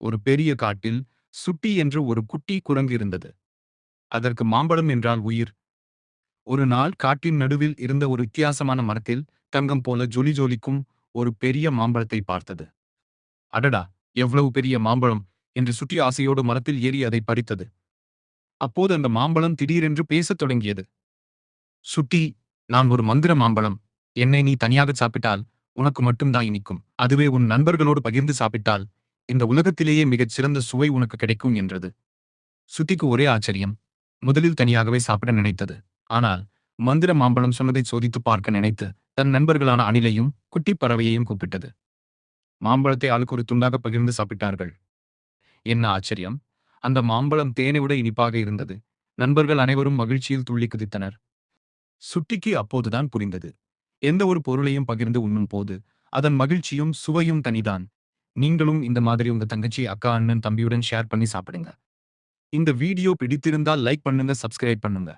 ஒரு பெரிய காட்டில் சுட்டி என்று ஒரு குட்டி குரங்கு இருந்தது. அதற்கு மாம்பழம் என்றால் உயிர். ஒரு நாள் காட்டின் நடுவில் இருந்த ஒரு வித்தியாசமான மரத்தில் தங்கம் போல ஜொலி ஜொலிக்கும் ஒரு பெரிய மாம்பழத்தை பார்த்தது. அடடா, எவ்வளவு பெரிய மாம்பழம் என்று சுட்டி ஆசையோடு மரத்தில் ஏறி அதை பறித்தது. அப்போது அந்த மாம்பழம் திடீரென்று பேசத் தொடங்கியது. சுட்டி, நான் ஒரு மந்திர மாம்பழம். என்னை நீ தனியாக சாப்பிட்டால் உனக்கு மட்டும்தான் இனிக்கும். அதுவே உன் நண்பர்களோடு பகிர்ந்து சாப்பிட்டால் இந்த உலகத்திலேயே மிகச் சிறந்த சுவை உனக்கு கிடைக்கும் என்றது. சுட்டிக்கு ஒரே ஆச்சரியம். முதலில் தனியாகவே சாப்பிட நினைத்தது. ஆனால் மந்திர மாம்பழம் சொன்னதை சோதித்து பார்க்க நினைத்து தன் நண்பர்களான அணிலையும் குட்டிப் பறவையையும் கூப்பிட்டது. மாம்பழத்தை ஆளுக்கு ஒரு துண்டாக பகிர்ந்து சாப்பிட்டார்கள். என்ன ஆச்சரியம்! அந்த மாம்பழம் தேனை விட இனிப்பாக இருந்தது. நண்பர்கள் அனைவரும் மகிழ்ச்சியில் துள்ளி குதித்தனர். சுட்டிக்கு அப்போதுதான் புரிந்தது. எந்த ஒரு பொருளையும் பகிர்ந்து உண்ணும் போது அதன் மகிழ்ச்சியும் சுவையும் தனிதான். நீங்களும் இந்த மாதிரி உங்க தங்கச்சி, அக்கா, அண்ணன், தம்பியுடன் ஷேர் பண்ணி சாப்பிடுங்க. இந்த வீடியோ பிடித்திருந்தால் லைக் பண்ணுங்க, சப்ஸ்கிரைப் பண்ணுங்க.